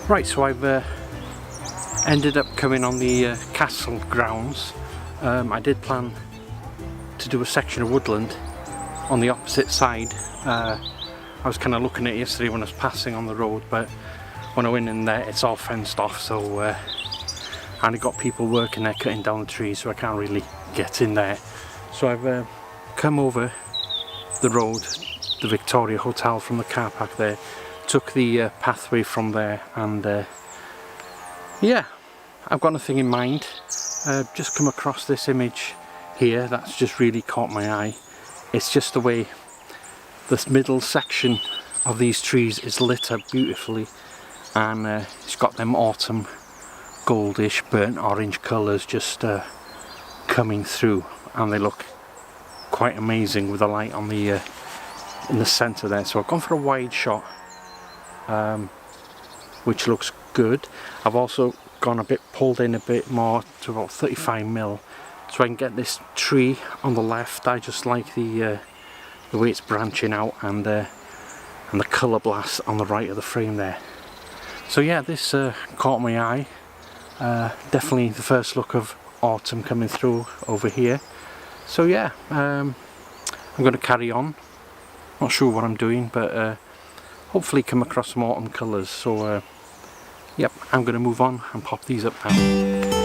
Right, so I've ended up coming on the castle grounds. I did plan to do a section of woodland on the opposite side. I was kind of looking at it yesterday when I was passing on the road, but when I went in there it's all fenced off, so I only got people working there cutting down the trees, so I can't really get in there. So I've come over the road, the Victoria Hotel, from the car park there, took the pathway from there, and yeah, I've got nothing in mind. Just come across this image here that's just really caught my eye. It's just the way this middle section of these trees is lit up beautifully, and it's got them autumn goldish burnt orange colours just coming through, and they look quite amazing with the light on the in the centre there. So I've gone for a wide shot, which looks good. I've also gone pulled in a bit more to about 35mm, so I can get this tree on the left. I just like the way it's branching out, and the colour blast on the right of the frame there. So yeah, this caught my eye. Definitely the first look of autumn coming through over here. So yeah, I'm going to carry on. Not sure what I'm doing, but hopefully come across some autumn colours. So yep, I'm going to move on and pop these up now.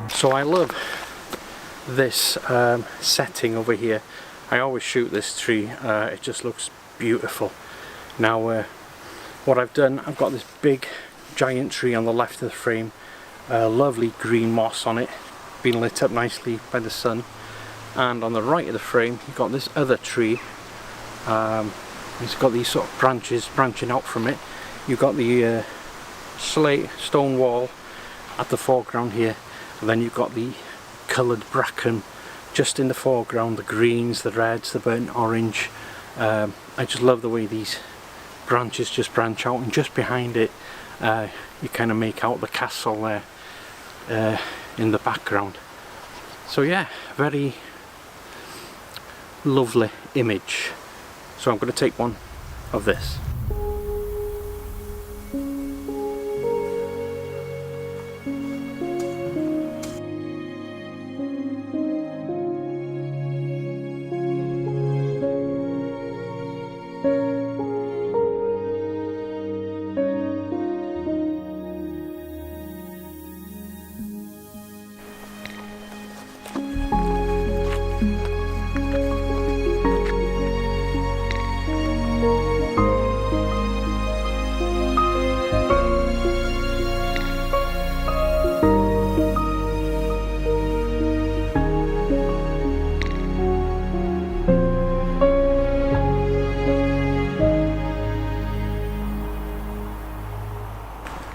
So I love this setting over here. I always shoot this tree, it just looks beautiful. Now what I've done, I've got this big giant tree on the left of the frame, lovely green moss on it, been lit up nicely by the sun, and on the right of the frame you've got this other tree. It's got these sort of branches branching out from it. You've got the slate stone wall at the foreground here, and then you've got the coloured bracken just in the foreground, the greens, the reds, the burnt orange. I just love the way these branches just branch out, and just behind it you kind of make out the castle there in the background. So yeah, very lovely image. So I'm going to take one of this.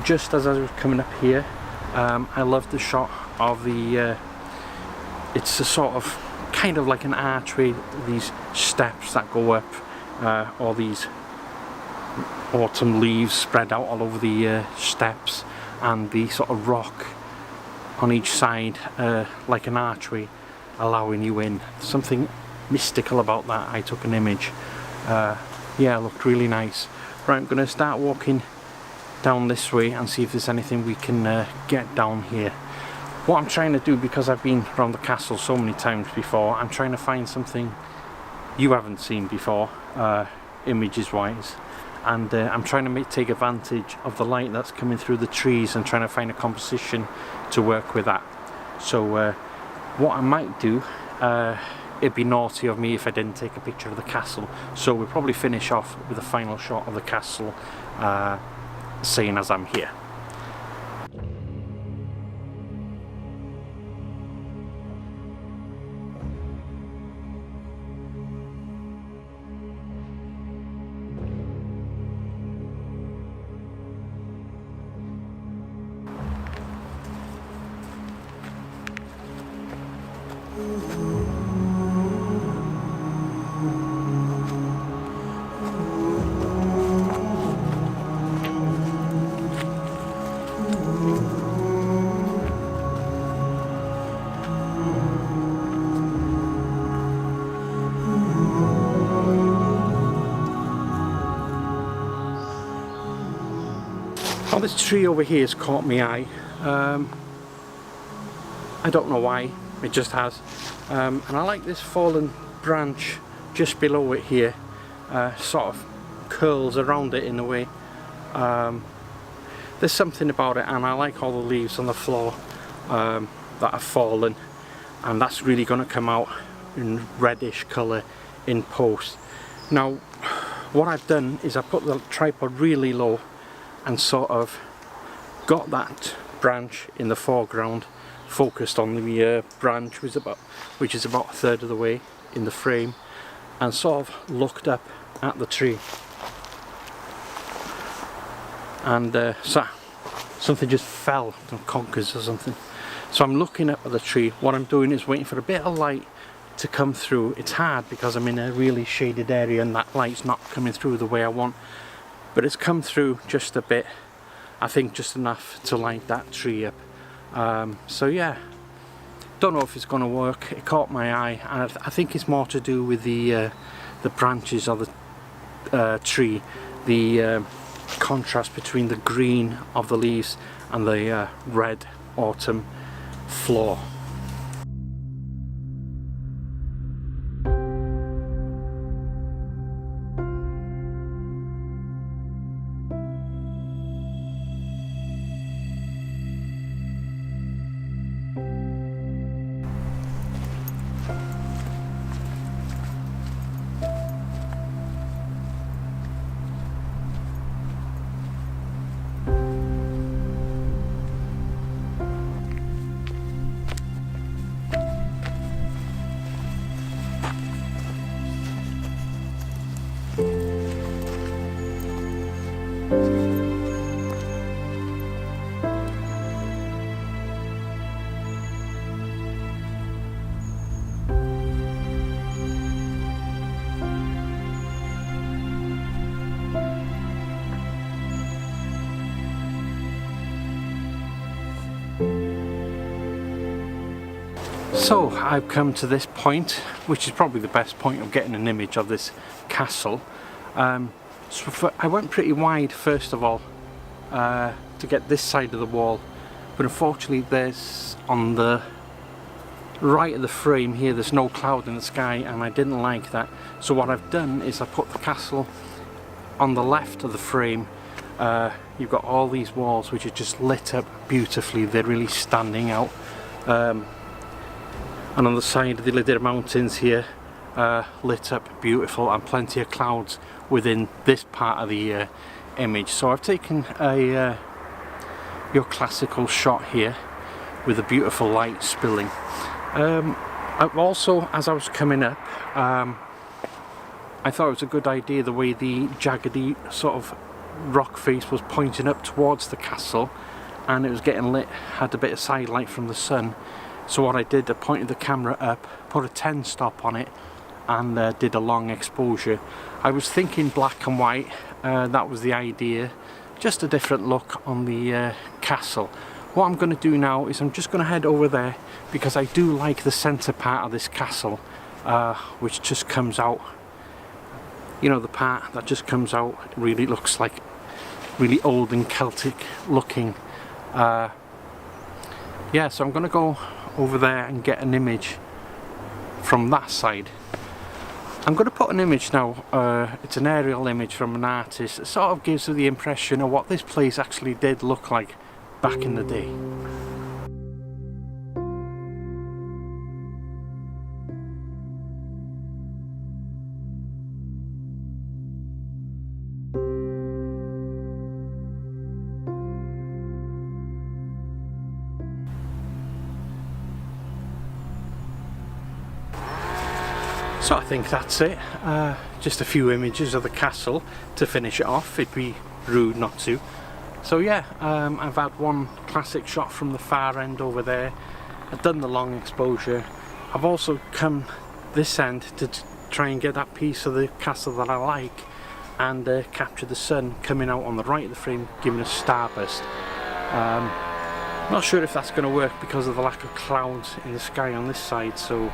just as I was coming up here, I love the shot of the it's a sort of kind of like an archway, these steps that go up, all these autumn leaves spread out all over the steps, and the sort of rock on each side, like an archway allowing you in. Something mystical about that. I took an image. Yeah, it looked really nice. Right, I'm going to start walking down this way and see if there's anything we can get down here. What I'm trying to do, because I've been around the castle so many times before, I'm trying to find something you haven't seen before, images wise, and I'm trying to take advantage of the light that's coming through the trees and trying to find a composition to work with that. So what I might do, it'd be naughty of me if I didn't take a picture of the castle, so we'll probably finish off with a final shot of the castle, seeing as I'm here. Oh, this tree over here has caught my eye. I don't know why, it just has. And I like this fallen branch just below it here, sort of curls around it in a way. There's something about it, and I like all the leaves on the floor that have fallen, and that's really going to come out in reddish colour in post. Now, what I've done is I put the tripod really low and sort of got that branch in the foreground, focused on the branch, which is about a third of the way in the frame, and sort of looked up at the tree. And so something just fell from conkers or something. So I'm looking up at the tree. What I'm doing is waiting for a bit of light to come through. It's hard because I'm in a really shaded area and that light's not coming through the way I want. But it's come through just a bit, I think just enough to light that tree up. So yeah, don't know if it's going to work. It caught my eye, and I think it's more to do with the branches of the tree, the contrast between the green of the leaves and the red autumn floor. So I've come to this point, which is probably the best point of getting an image of this castle. I went pretty wide first of all to get this side of the wall, but unfortunately there's on the right of the frame here, there's no cloud in the sky, and I didn't like that. So what I've done is I put the castle on the left of the frame. You've got all these walls which are just lit up beautifully, they're really standing out. And on the side of the Dolbadarn mountains here, lit up beautiful, and plenty of clouds within this part of the image. So I've taken a your classical shot here with a beautiful light spilling. I've also, as I was coming up, I thought it was a good idea the way the jaggedy sort of rock face was pointing up towards the castle and it was getting lit, had a bit of side light from the sun. So what I did, I pointed the camera up, put a 10 stop on it and did a long exposure. I was thinking black and white, that was the idea, just a different look on the castle. What I'm going to do now is I'm just going to head over there because I do like the centre part of this castle, which just comes out, you know, the part that just comes out really looks like really old and Celtic looking. Yeah, so I'm going to go over there and get an image from that side. I'm going to put an image now, it's an aerial image from an artist. It sort of gives you the impression of what this place actually did look like back in the day. So I think that's it, just a few images of the castle to finish it off. It'd be rude not to. So yeah, I've had one classic shot from the far end over there. I've done the long exposure. I've also come this end to try and get that piece of the castle that I like and capture the sun coming out on the right of the frame, giving a starburst. Not sure if that's going to work because of the lack of clouds in the sky on this side, so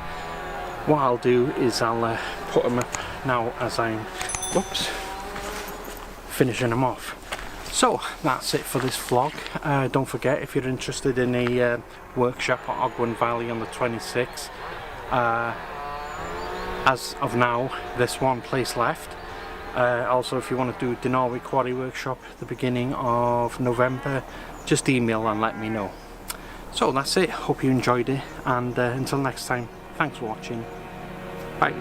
what I'll do is I'll put them up now as I'm finishing them off. So that's it for this vlog. Don't forget, if you're interested in a workshop at Ogwen Valley on the 26th, as of now there's one place left. Also, if you want to do Denali Quarry Workshop at the beginning of November, just email and let me know. So that's it, hope you enjoyed it, and until next time, thanks for watching. Bye.